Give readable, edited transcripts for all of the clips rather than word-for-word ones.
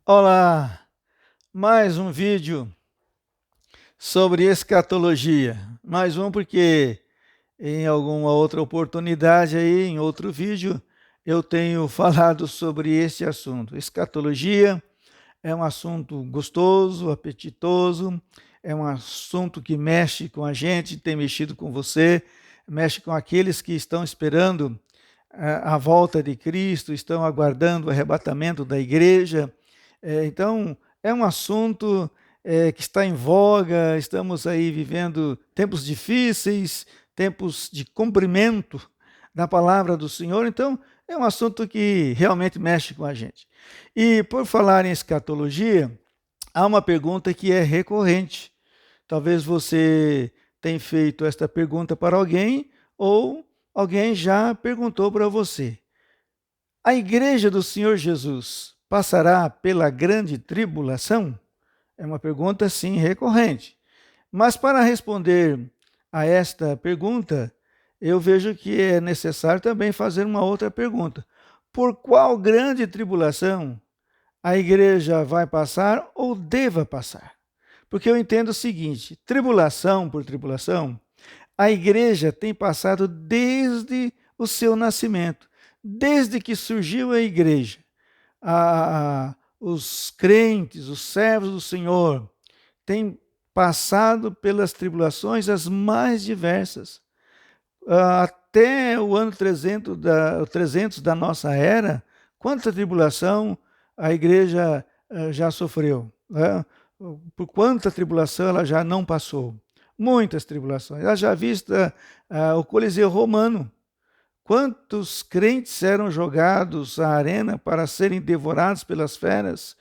Olá, mais um vídeo sobre escatologia. Mais um porque em alguma outra oportunidade aí, em outro vídeo, eu tenho falado sobre este assunto. Escatologia é um assunto gostoso, apetitoso, é um assunto que mexe com a gente, tem mexido com você, mexe com aqueles que estão esperando a volta de Cristo, estão aguardando o arrebatamento da igreja. Então, é um assunto que está em voga, estamos aí vivendo tempos difíceis, tempos de cumprimento da palavra do Senhor, então é um assunto que realmente mexe com a gente. E por falar em escatologia, há uma pergunta que é recorrente. Talvez você tenha feito esta pergunta para alguém ou alguém já perguntou para você. A igreja do Senhor Jesus passará pela grande tribulação? É uma pergunta, sim, recorrente. Mas para responder a esta pergunta, eu vejo que é necessário também fazer uma outra pergunta. Por qual grande tribulação a igreja vai passar ou deva passar? Porque eu entendo o seguinte: tribulação por tribulação, a igreja tem passado desde o seu nascimento, desde que surgiu a igreja. Os crentes, os servos do Senhor, têm passado pelas tribulações as mais diversas. Até o ano 300 da nossa era, quanta tribulação a igreja já sofreu, né? Por quanta tribulação ela já não passou. Muitas tribulações. Ela já vista o Coliseu Romano. Quantos crentes eram jogados à arena para serem devorados pelas feras?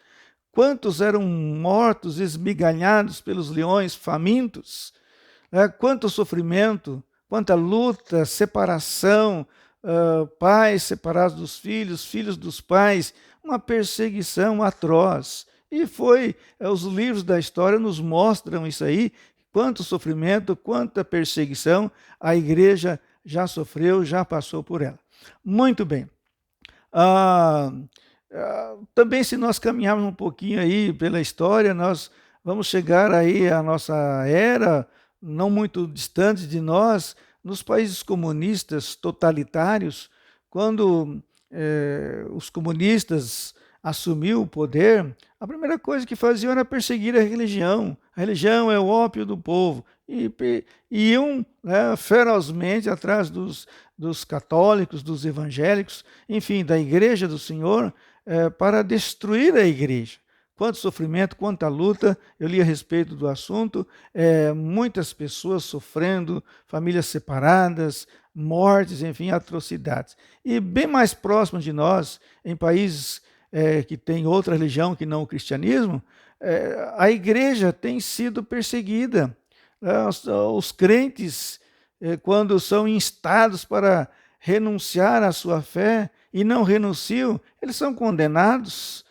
Quantos eram mortos, esmigalhados pelos leões famintos? Quanto sofrimento, quanta luta, separação, pais separados dos filhos, filhos dos pais, uma perseguição atroz. E os livros da história nos mostram isso aí, quanto sofrimento, quanta perseguição a igreja já sofreu, já passou por ela. Muito bem. Também se nós caminharmos um pouquinho aí pela história, nós vamos chegar aí à nossa era, não muito distante de nós, nos países comunistas totalitários, quando os comunistas assumiu o poder, a primeira coisa que faziam era perseguir a religião. A religião é o ópio do povo. E iam, né, ferozmente atrás dos católicos, dos evangélicos, enfim, da igreja do Senhor, para destruir a igreja. Quanto sofrimento, quanta luta, eu li a respeito do assunto, muitas pessoas sofrendo, famílias separadas, mortes, enfim, atrocidades. E bem mais próximo de nós, em países que têm outra religião que não o cristianismo, a igreja tem sido perseguida. Os crentes, quando são instados para renunciar à sua fé e não renunciam, eles são condenados,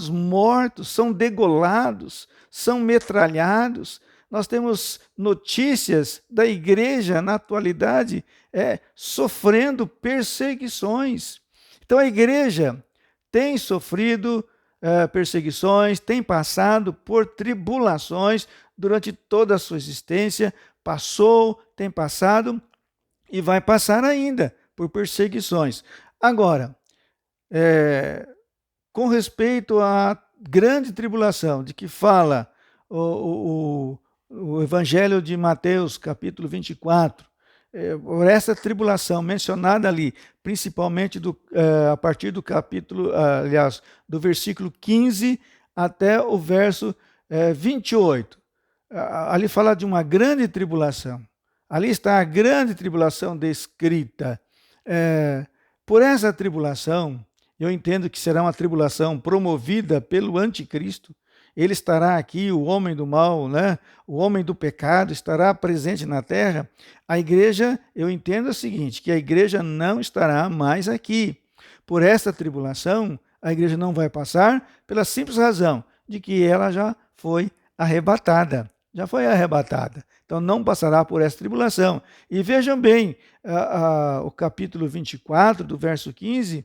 mortos, são degolados, são metralhados. Nós temos notícias da igreja na atualidade sofrendo perseguições. Então a igreja tem sofrido perseguições, tem passado por tribulações durante toda a sua existência, passou, tem passado e vai passar ainda por perseguições. Agora, com respeito à grande tribulação de que fala o Evangelho de Mateus, capítulo 24, por essa tribulação mencionada ali, principalmente a partir do capítulo, aliás, do versículo 15 até o verso 28. Ali fala de uma grande tribulação. Ali está a grande tribulação descrita. Por essa tribulação, eu entendo que será uma tribulação promovida pelo anticristo. Ele estará aqui, o homem do mal, né? O homem do pecado estará presente na terra. A igreja, eu entendo o seguinte, que a igreja não estará mais aqui. Por essa tribulação, a igreja não vai passar pela simples razão de que ela já foi arrebatada. Já foi arrebatada. Então não passará por essa tribulação. E vejam bem, o capítulo 24, do verso 15,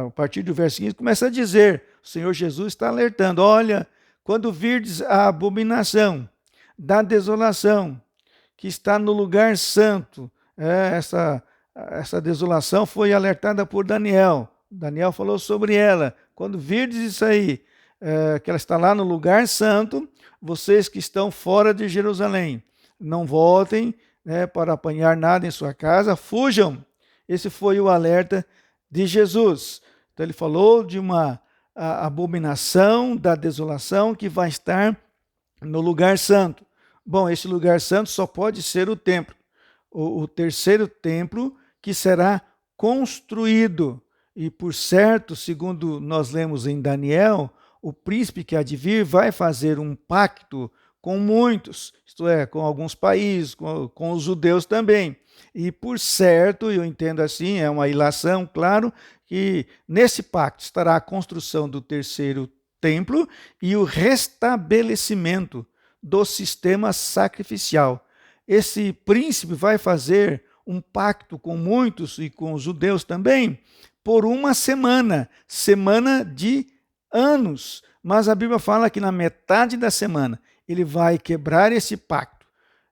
a partir do verso 15, começa a dizer O Senhor Jesus está alertando: olha, quando virdes a abominação da desolação que está no lugar santo, essa desolação foi alertada por Daniel. Daniel falou sobre ela. Quando virdes isso aí, que ela está lá no lugar santo, vocês que estão fora de Jerusalém, não voltem, para apanhar nada em sua casa, fujam. Esse foi o alerta de Jesus. Então ele falou de uma abominação da desolação que vai estar no lugar santo. Bom, esse lugar santo só pode ser o templo, o terceiro templo que será construído. E por certo, segundo nós lemos em Daniel, o príncipe que há de vir vai fazer um pacto com muitos, isto é, com alguns países, com os judeus também. E por certo, eu entendo assim, é uma ilação, claro, que nesse pacto estará a construção do terceiro templo e o restabelecimento do sistema sacrificial. Esse príncipe vai fazer um pacto com muitos e com os judeus também por uma semana de anos. Mas a Bíblia fala que na metade da semana ele vai quebrar esse pacto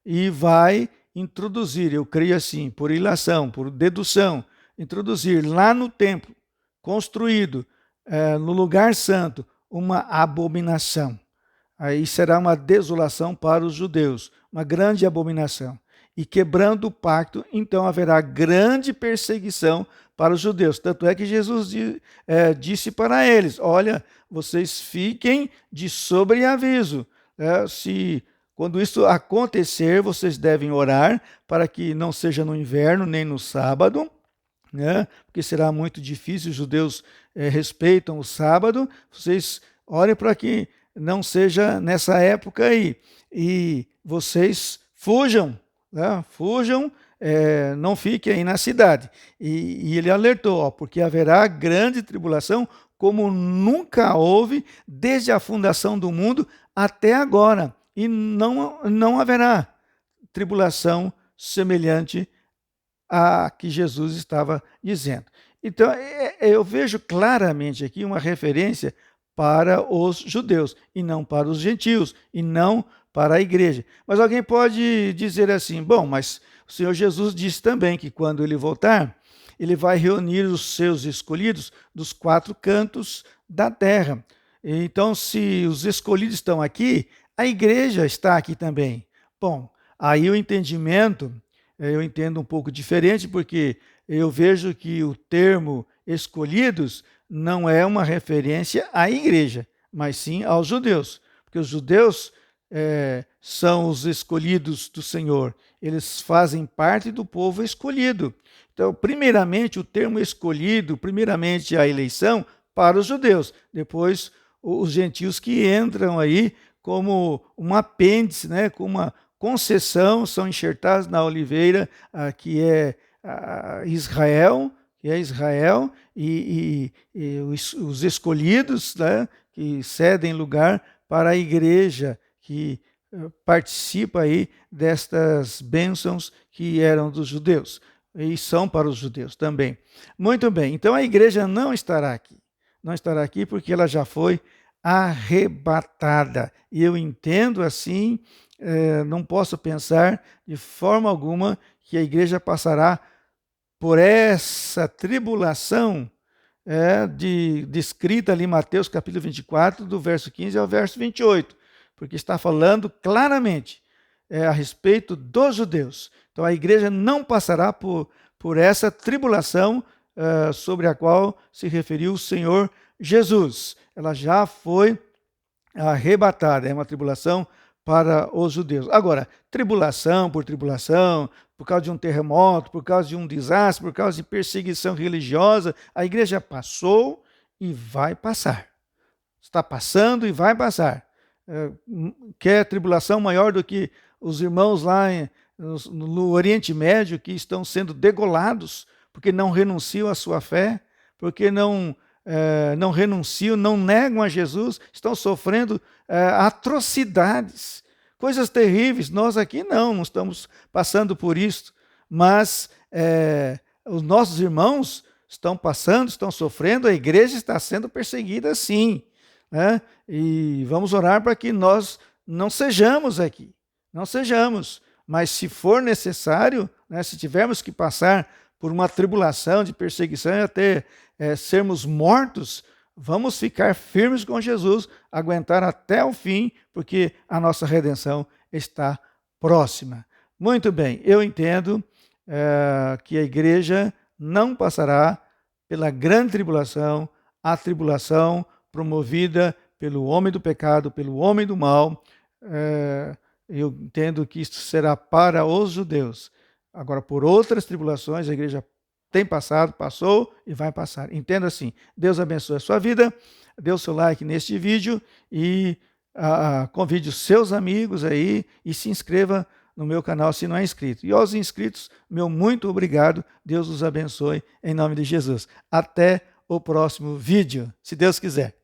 e vai introduzir, eu creio assim, por ilação, por dedução, introduzir lá no templo, construído no lugar santo, uma abominação. Aí será uma desolação para os judeus, uma grande abominação. E quebrando o pacto, então haverá grande perseguição para os judeus. Tanto é que Jesus disse para eles: olha, vocês fiquem de sobreaviso. Se quando isso acontecer, vocês devem orar para que não seja no inverno nem no sábado, porque será muito difícil. Os judeus respeitam o sábado. Vocês orem para que não seja nessa época aí. E vocês fujam, fujam, não fiquem aí na cidade. E ele alertou, porque haverá grande tribulação, como nunca houve desde a fundação do mundo até agora. E não haverá tribulação semelhante à que Jesus estava dizendo. Então, eu vejo claramente aqui uma referência para os judeus, e não para os gentios, e não para a igreja. Mas alguém pode dizer assim: bom, mas o Senhor Jesus disse também que quando ele voltar, ele vai reunir os seus escolhidos dos 4 cantos da terra. Então, se os escolhidos estão aqui, a igreja está aqui também. Bom, aí o entendimento, eu entendo um pouco diferente, porque eu vejo que o termo escolhidos não é uma referência à igreja, mas sim aos judeus, porque os judeus são os escolhidos do Senhor, eles fazem parte do povo escolhido. Então, primeiramente, o termo escolhido, primeiramente a eleição para os judeus, depois os gentios que entram aí como um apêndice, como uma concessão, são enxertados na oliveira, que é Israel, e os escolhidos, que cedem lugar para a igreja, que participa aí destas bênçãos que eram dos judeus, e são para os judeus também. Muito bem, então a igreja não estará aqui porque ela já foi arrebatada. E eu entendo assim, não posso pensar de forma alguma que a igreja passará por essa tribulação descrita ali em Mateus capítulo 24, do verso 15 ao verso 28, porque está falando claramente a respeito dos judeus. Então a igreja não passará por essa tribulação sobre a qual se referiu o Senhor Jesus. Ela já foi arrebatada, é uma tribulação para os judeus. Agora, tribulação, por causa de um terremoto, por causa de um desastre, por causa de perseguição religiosa, a igreja passou e vai passar. Está passando e vai passar. Quer tribulação maior do que os irmãos lá no Oriente Médio, que estão sendo degolados porque não renunciam à sua fé, porque não renunciam, não negam a Jesus, estão sofrendo atrocidades, coisas terríveis. Nós aqui não estamos passando por isso, mas os nossos irmãos estão passando, estão sofrendo, a igreja está sendo perseguida sim, né? E vamos orar para que nós não sejamos aqui, não sejamos, mas se for necessário, né, se tivermos que passar por uma tribulação de perseguição e até sermos mortos, vamos ficar firmes com Jesus, aguentar até o fim, porque a nossa redenção está próxima. Muito bem, eu entendo que a igreja não passará pela grande tribulação, a tribulação promovida pelo homem do pecado, pelo homem do mal. Eu entendo que isto será para os judeus. Agora, por outras tribulações, a igreja tem passado, passou e vai passar. Entenda assim. Deus abençoe a sua vida, dê o seu like neste vídeo e convide os seus amigos aí e se inscreva no meu canal se não é inscrito. E aos inscritos, meu muito obrigado. Deus os abençoe em nome de Jesus. Até o próximo vídeo, se Deus quiser.